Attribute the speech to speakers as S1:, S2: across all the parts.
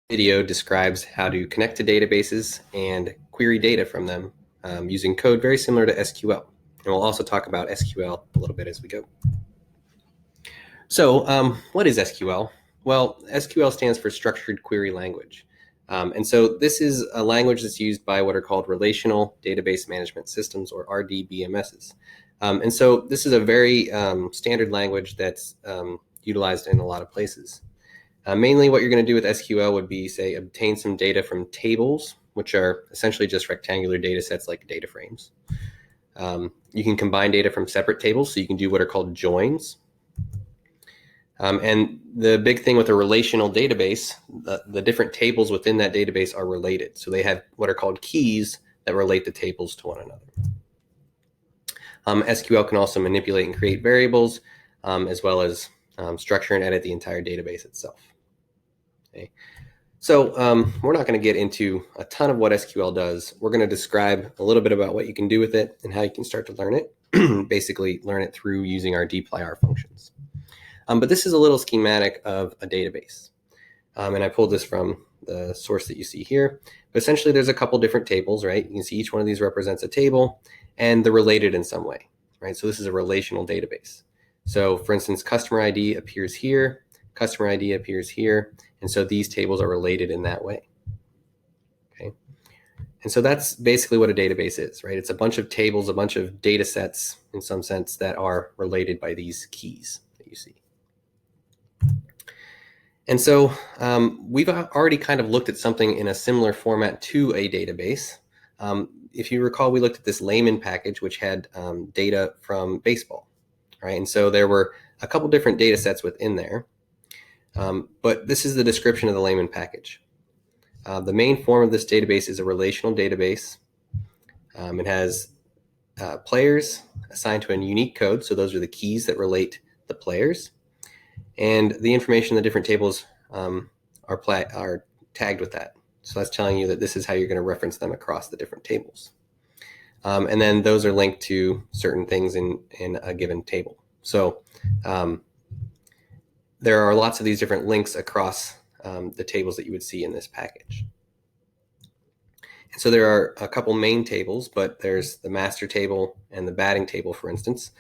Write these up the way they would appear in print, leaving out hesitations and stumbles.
S1: Video describes how to connect to databases and query data from them using code very similar to SQL. And we'll also talk about SQL a little bit as we go. So what is SQL? Well, SQL stands for Structured Query Language. And so this is a language that's used by what are called Relational Database Management Systems, or RDBMSs. And so this is a very standard language that's utilized in a lot of places. Mainly what you're going to do with SQL would be, say, obtain some data from tables, which are essentially just rectangular data sets like data frames. You can combine data from separate tables, so you can do what are called joins. And the big thing with a relational database, the different tables within that database are related. So they have what are called keys that relate the tables to one another. SQL can also manipulate and create variables, as well as structure and edit the entire database itself. Okay. So we're not going to get into a ton of what SQL does. We're going to describe a little bit about what you can do with it and how you can start to learn it. Basically learn it through using our dplyr functions. But this is a little schematic of a database. And I pulled this from the source that you see here. But essentially there's a couple different tables, right? You can see each one of these represents a table and they're related in some way, right? So this is a relational database. So for instance, customer ID appears here, customer ID appears here. And so these tables are related in that way. Okay. And so that's basically what a database is, right? It's a bunch of tables, a bunch of data sets in some sense that are related by these keys that you see. And so we've already kind of looked at something in a similar format to a database. If you recall, we looked at this Laymen package, which had data from baseball, right? And so there were a couple different data sets within there. But this is the description of the Laymen package. The main form of this database is a relational database. It has players assigned to a unique code. So those are the keys that relate the players. And the information in the different tables are tagged with that. So that's telling you that this is how you're going to reference them across the different tables. And then those are linked to certain things in a given table. So there are lots of these different links across the tables that you would see in this package. And so there are a couple main tables, but there's the master table and the batting table, for instance.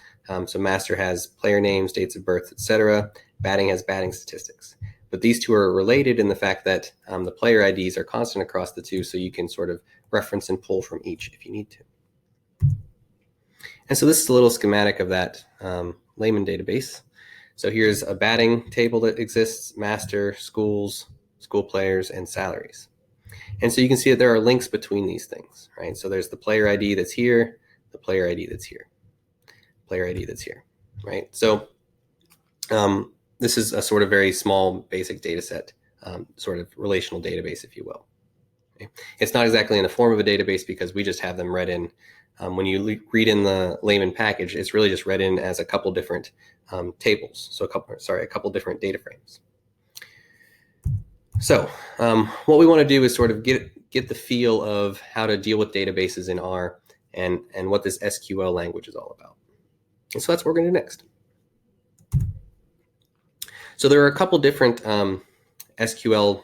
S1: So master has player names, dates of birth, etc. Batting has batting statistics. But these two are related in the fact that the player IDs are constant across the two, so you can sort of reference and pull from each if you need to. And so this is a little schematic of that Laymen database. So here's a batting table that exists, master, schools, school players, and salaries. And so you can see that there are links between these things, right? So there's the player ID that's here, the player ID that's here, player ID that's here, right? So this is a sort of very small basic data set, sort of relational database, if you will. Okay? It's not exactly in the form of a database because we just have them read in. When you read in the Laymen package, it's really just read in as a couple different tables. So a couple different data frames. So what we want to do is sort of get the feel of how to deal with databases in R and what this SQL language is all about. And so that's what we're going to do next. So there are a couple different SQL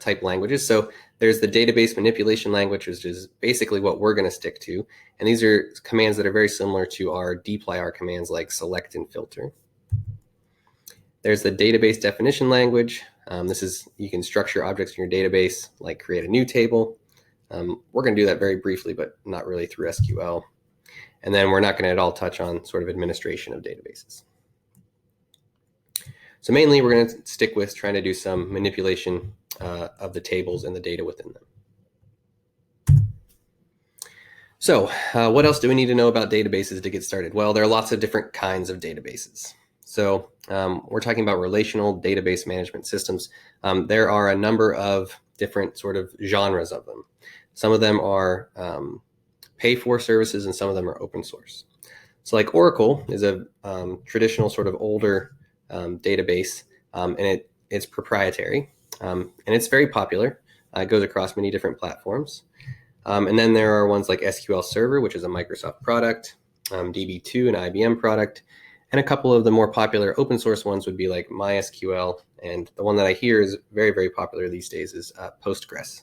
S1: type languages. So there's the database manipulation language, which is basically what we're going to stick to. And these are commands that are very similar to our dplyr commands like select and filter. There's the database definition language. This is, you can structure objects in your database, like create a new table. We're going to do that very briefly, but not really through SQL. And then we're not going to at all touch on sort of administration of databases. So mainly we're going to stick with trying to do some manipulation of the tables and the data within them. So what else do we need to know about databases to get started? Well, there are lots of different kinds of databases. So we're talking about relational database management systems. There are a number of different sort of genres of them. Some of them are pay-for services and some of them are open source. So like Oracle is a traditional sort of older database, and it's proprietary, and it's very popular. It goes across many different platforms. And then there are ones like SQL Server, which is a Microsoft product, DB2, an IBM product, And a couple of the more popular open source ones would be like MySQL, and the one that I hear is very, very popular these days is Postgres.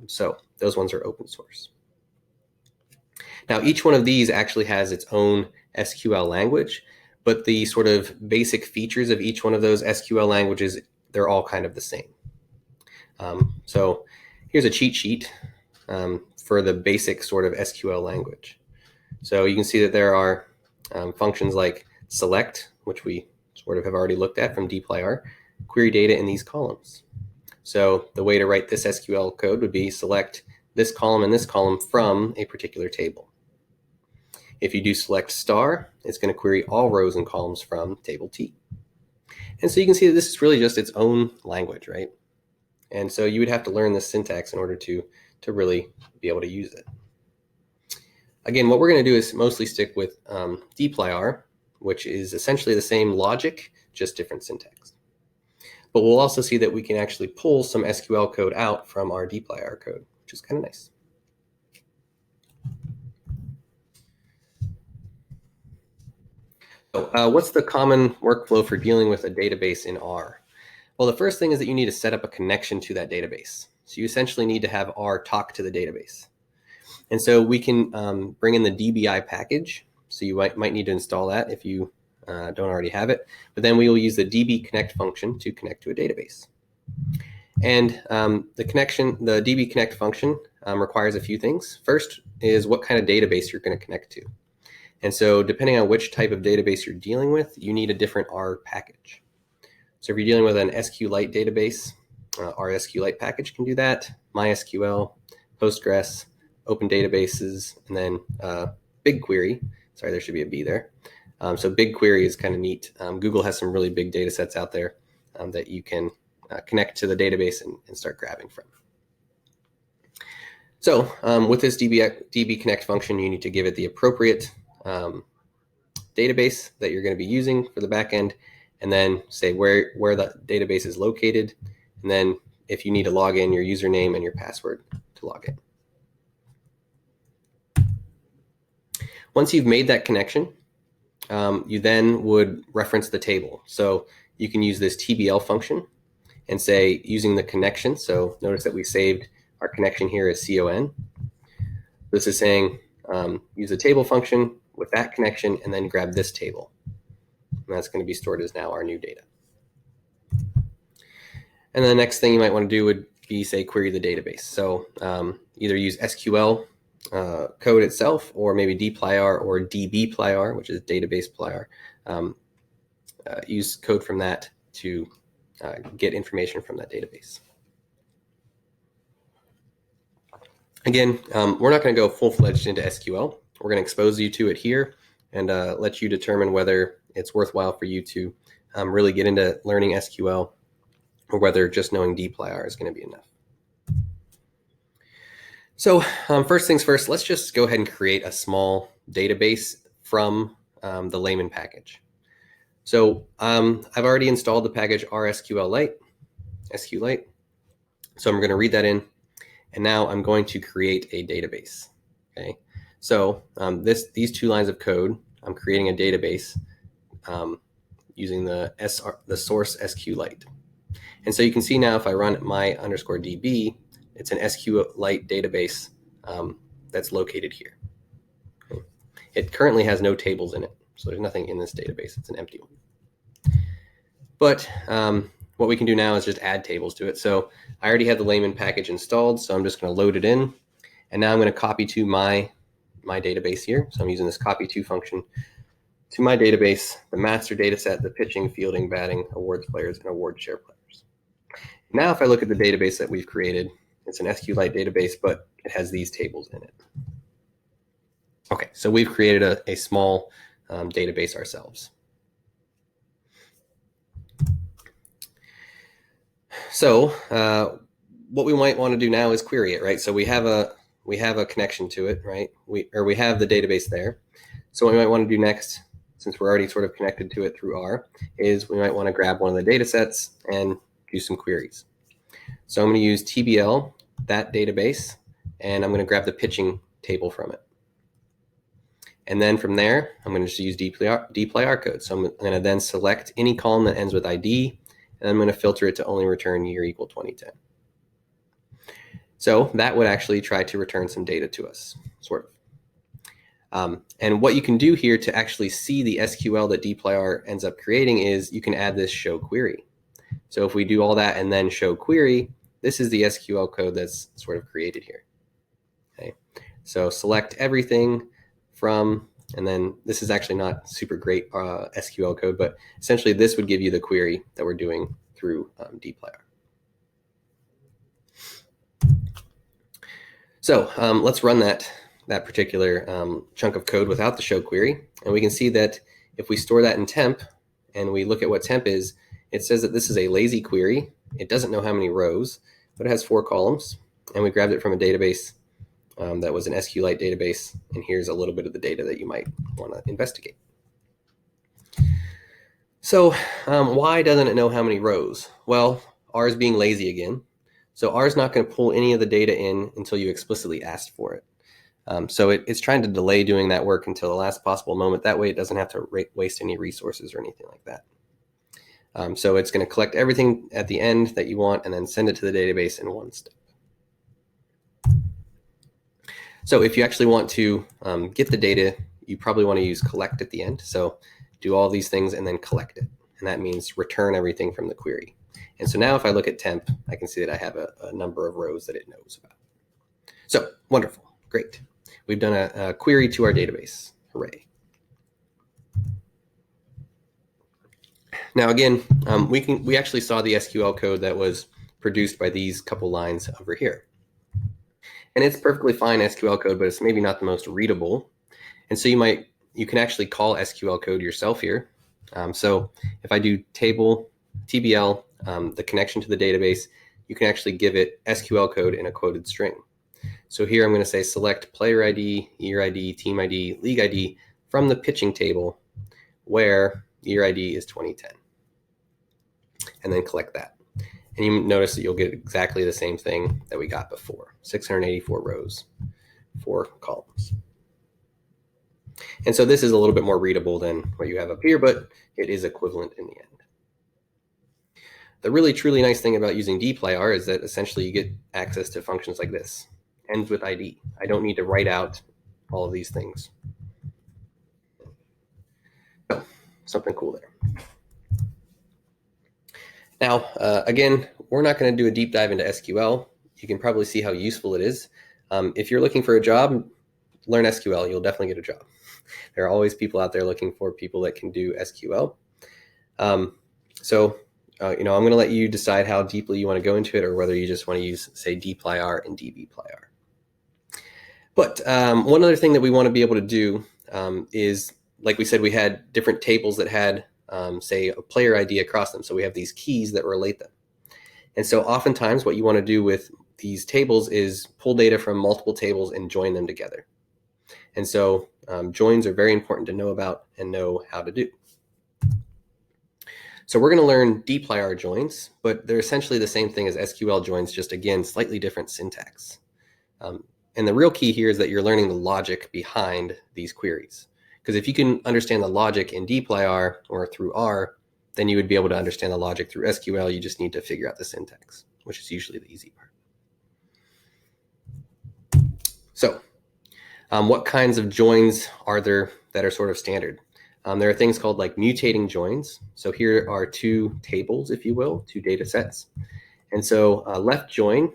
S1: So those ones are open source. Now, each one of these actually has its own SQL language, but the sort of basic features of each one of those SQL languages, they're all kind of the same. So here's a cheat sheet for the basic sort of SQL language. So you can see that there are functions like select, which we sort of have already looked at from dplyr, query data in these columns. So the way to write this SQL code would be select this column and this column from a particular table. If you do select star, it's going to query all rows and columns from table T. And so you can see that this is really just its own language, right? And so you would have to learn this syntax in order to really be able to use it. Again, what we're going to do is mostly stick with dplyr, which is essentially the same logic, just different syntax. But we'll also see that we can actually pull some SQL code out from our dplyr code, which is kind of nice. So what's the common workflow for dealing with a database in R? Well, the first thing is that you need to set up a connection to that database. So you essentially need to have R talk to the database. And so we can bring in the DBI package. So you might need to install that if you don't already have it. But then we will use the DB connect function to connect to a database. And the DB connect function requires a few things. First is what kind of database you're going to connect to. And so depending on which type of database you're dealing with, you need a different R package. So if you're dealing with an SQLite database, our SQLite package can do that. MySQL, Postgres, open databases, and then BigQuery. Sorry, there should be a B there. So BigQuery is kind of neat. Google has some really big data sets out there that you can connect to the database and start grabbing from. So with this DB connect function, you need to give it the appropriate database that you're going to be using for the backend, and then say where the database is located, and then if you need to log in, your username and your password to log in. Once you've made that connection, you then would reference the table. So you can use this TBL function and say using the connection. So notice that we saved our connection here as CON. This is saying use the table function with that connection and then grab this table. And that's going to be stored as now our new data. And then the next thing you might want to do would be, say, query the database. So either use SQL code itself, or maybe dplyr or dbplyr, which is database plyr. Use code from that to get information from that database. Again, we're not going to go full-fledged into SQL. We're going to expose you to it here and let you determine whether it's worthwhile for you to really get into learning SQL, or whether just knowing dplyr is going to be enough. So first things first, let's just go ahead and create a small database from the Laymen package. So I've already installed the package rsqlite, SQLite. So I'm going to read that in, and now I'm going to create a database. Okay. So these two lines of code, I'm creating a database using the source SQLite. And so you can see now if I run my_db, it's an SQLite database that's located here. Okay. It currently has no tables in it, so there's nothing in this database. It's an empty one. But what we can do now is just add tables to it. So I already have the Laymen package installed, so I'm just going to load it in. And now I'm going to copy to my database here. So I'm using this copy to function to my database, the master data set, the pitching, fielding, batting, awards players, and award share players. Now if I look at the database that we've created, it's an SQLite database, but it has these tables in it. Okay, so we've created a small database ourselves. So what we might want to do now is query it, right? So we have a connection to it, right? We have the database there. So what we might want to do next, since we're already sort of connected to it through R, is we might want to grab one of the data sets and do some queries. So I'm going to use TBL, that database, and I'm going to grab the pitching table from it. And then from there, I'm going to just use dplyr code. So I'm going to then select any column that ends with ID, and I'm going to filter it to only return year equal 2010. So that would actually try to return some data to us, sort of. And what you can do here to actually see the SQL that dplyr ends up creating is you can add this show query. So if we do all that and then show query, this is the SQL code that's sort of created here. Okay. So select everything from, and then this is actually not super great SQL code, but essentially this would give you the query that we're doing through dplyr. So let's run that particular chunk of code without the show query. And we can see that if we store that in temp and we look at what temp is, it says that this is a lazy query. It doesn't know how many rows, but it has 4 columns. And we grabbed it from a database that was an SQLite database. And here's a little bit of the data that you might want to investigate. So why doesn't it know how many rows? Well, R is being lazy again. So R is not going to pull any of the data in until you explicitly asked for it. So it's trying to delay doing that work until the last possible moment. That way it doesn't have to waste any resources or anything like that. So it's going to collect everything at the end that you want and then send it to the database in one step. So if you actually want to get the data, you probably want to use collect at the end. So do all these things and then collect it. And that means return everything from the query. And so now if I look at temp, I can see that I have a number of rows that it knows about. So wonderful, great. We've done a query to our database, hooray. Now again, we actually saw the SQL code that was produced by these couple lines over here. And it's perfectly fine SQL code, but it's maybe not the most readable. And so you can actually call SQL code yourself here. So if I do table TBL, the connection to the database, you can actually give it SQL code in a quoted string. So here I'm going to say select player ID, year ID, team ID, league ID from the pitching table where year ID is 2010. And then collect that. And you notice that you'll get exactly the same thing that we got before, 684 rows, 4 columns. And so this is a little bit more readable than what you have up here, but it is equivalent in the end. The really truly nice thing about using dplyr is that essentially you get access to functions like this, ends with ID. I don't need to write out all of these things. So something cool there. Now, again, we're not going to do a deep dive into SQL. You can probably see how useful it is. If you're looking for a job, learn SQL. You'll definitely get a job. There are always people out there looking for people that can do SQL. I'm going to let you decide how deeply you want to go into it or whether you just want to use, say, dplyr and dbplyr. But one other thing that we want to be able to do is, like we said, we had different tables that had, say, a player ID across them. So we have these keys that relate them. And so oftentimes what you want to do with these tables is pull data from multiple tables and join them together. And so joins are very important to know about and know how to do. So we're going to learn dplyr joins, but they're essentially the same thing as SQL joins, just again, slightly different syntax. And the real key here is that you're learning the logic behind these queries. Because if you can understand the logic in dplyr or through R, then you would be able to understand the logic through SQL. You just need to figure out the syntax, which is usually the easy part. So what kinds of joins are there that are sort of standard? There are things called like mutating joins. So here are 2 tables, if you will, 2 data sets. And so left join,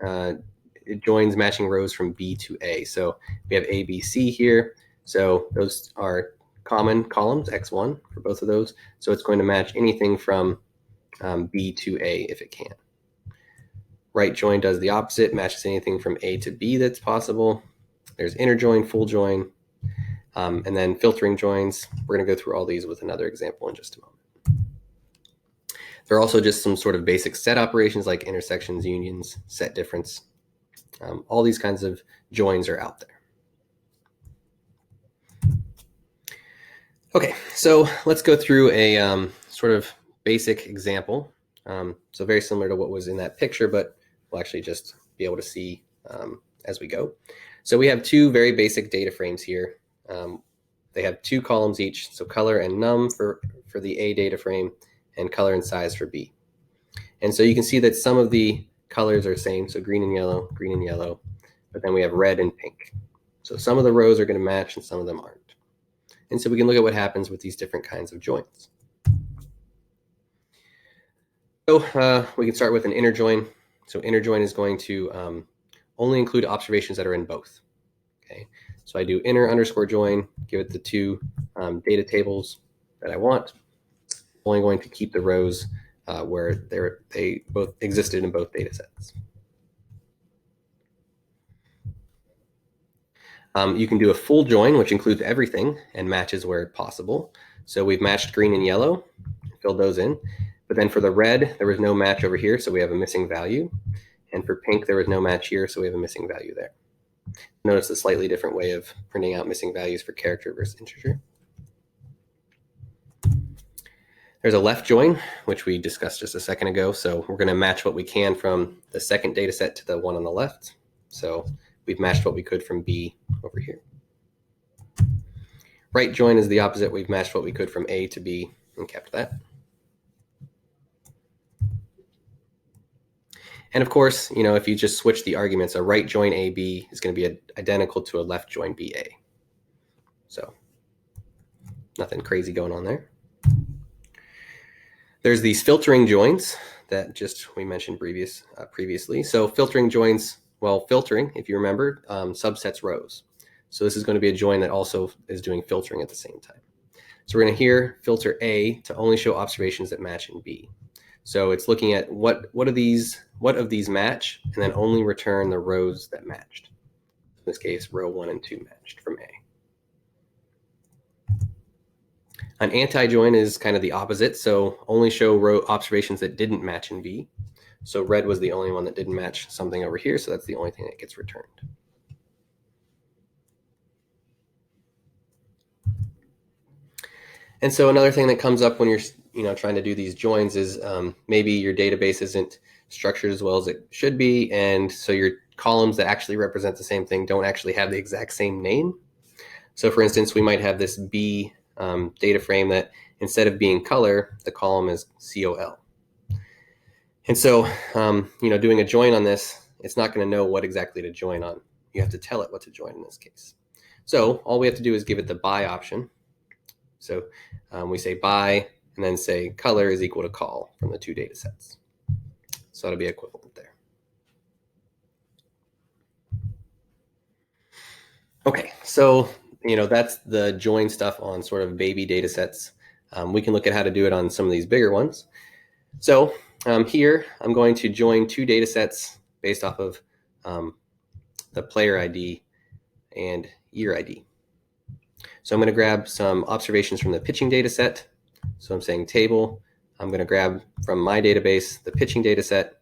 S1: it joins matching rows from B to A. So we have A, B, C here. So those are common columns, X1 for both of those. So it's going to match anything from B to A if it can. Right join does the opposite, matches anything from A to B that's possible. There's inner join, full join, and then filtering joins. We're going to go through all these with another example in just a moment. There are also just some sort of basic set operations like intersections, unions, set difference. All these kinds of joins are out there. Okay, so let's go through a sort of basic example. So very similar to what was in that picture, but we'll actually just be able to see as we go. So we have 2 very basic data frames here. they have 2 columns each, so color and num for the A data frame, and color and size for B. And so you can see that some of the colors are the same, so green and yellow, but then we have red and pink. So some of the rows are going to match and some of them aren't. And so we can look at what happens with these different kinds of joins. So we can start with an inner join. So inner join is going to only include observations that are in both. Okay, so I do inner underscore join, give it the 2 data tables that I want. Only going to keep the rows where they both existed in both data sets. You can do a full join, which includes everything and matches where possible. So we've matched green and yellow, filled those in. But then for the red, there was no match over here, so we have a missing value. And for pink, there was no match here, so we have a missing value there. Notice a slightly different way of printing out missing values for character versus integer. There's a left join, which we discussed just a second ago. So we're going to match what we can from the second data set to the one on the left. So we've matched what we could from B over here. Right join is the opposite. We've matched what we could from A to B and kept that. And of course, you know, if you just switch the arguments, a right join AB is going to be identical to a left join BA. So nothing crazy going on there. There's these filtering joins that just we mentioned previously. So filtering joins, well, filtering, if you remember, subsets rows. So this is going to be a join that also is doing filtering at the same time. So we're going to here filter A to only show observations that match in B. So it's looking at what of these match, and then only return the rows that matched. In this case, row 1 and 2 matched from A. An anti-join is kind of the opposite, so only show row observations that didn't match in B. So red was the only one that didn't match something over here, so that's the only thing that gets returned. And so another thing that comes up when you're trying to do these joins is maybe your database isn't structured as well as it should be, and so your columns that actually represent the same thing don't actually have the exact same name. So for instance, we might have this B data frame that instead of being color, the column is COL. And so, doing a join on this, it's not going to know what exactly to join on. You have to tell it what to join in this case. So all we have to do is give it the by option. So we say by, and then say color is equal to call from the 2 data sets. So that'll be equivalent there. Okay, so that's the join stuff on sort of baby data sets. We can look at how to do it on some of these bigger ones. So here I'm going to join 2 data sets based off of the player ID and year ID. So I'm going to grab some observations from the pitching data set. So I'm saying table. I'm going to grab from my database the pitching data set.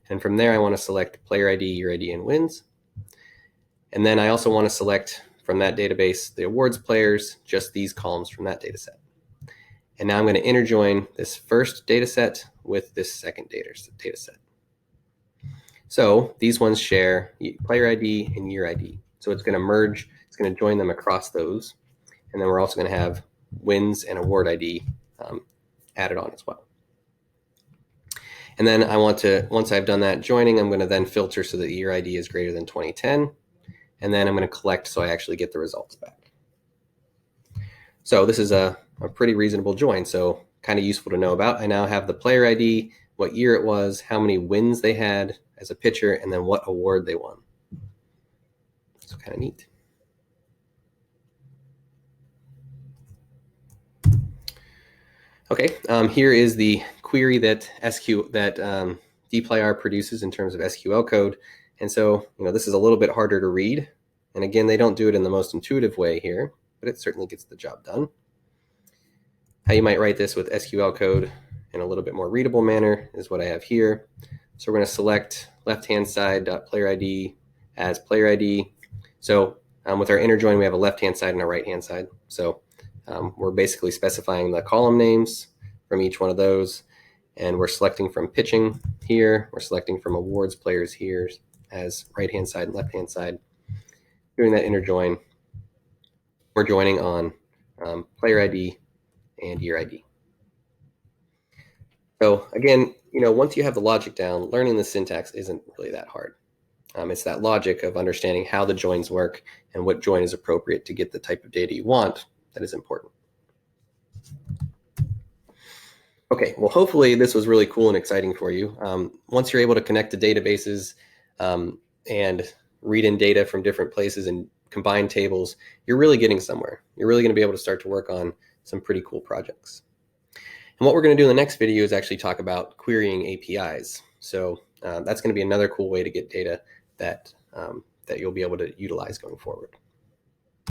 S1: And from there, I want to select player ID, year ID, and wins. And then I also want to select from that database the awards players, just these columns from that data set. And now I'm going to interjoin this first data set with this second data set. So these ones share player ID and year ID. So it's going to merge, it's going to join them across those. And then we're also going to have wins and award ID added on as well. And then I want to, once I've done that joining, I'm going to then filter so that the year ID is greater than 2010. And then I'm going to collect so I actually get the results back. So this is a pretty reasonable join, so kind of useful to know about. I now have the player ID, what year it was, how many wins they had as a pitcher, and then what award they won. So kind of neat. Okay, here is the query that dplyr produces in terms of SQL code. And so, this is a little bit harder to read. And again, they don't do it in the most intuitive way here, but it certainly gets the job done. How you might write this with SQL code in a little bit more readable manner is what I have here. So we're going to select left-hand side .player ID as player ID. So with our inner join, we have a left-hand side and a right-hand side. So we're basically specifying the column names from each one of those. And we're selecting from pitching here. We're selecting from awards players here as right-hand side and left-hand side. Doing that inner join. we're joining on player ID and year ID. So again, once you have the logic down, learning the syntax isn't really that hard. It's that logic of understanding how the joins work and what join is appropriate to get the type of data you want that is important. Okay, well, hopefully this was really cool and exciting for you. Once you're able to connect to databases and read in data from different places and combine tables, you're really getting somewhere. You're really going to be able to start to work on some pretty cool projects. And what we're going to do in the next video is actually talk about querying APIs. So that's going to be another cool way to get data that you'll be able to utilize going forward.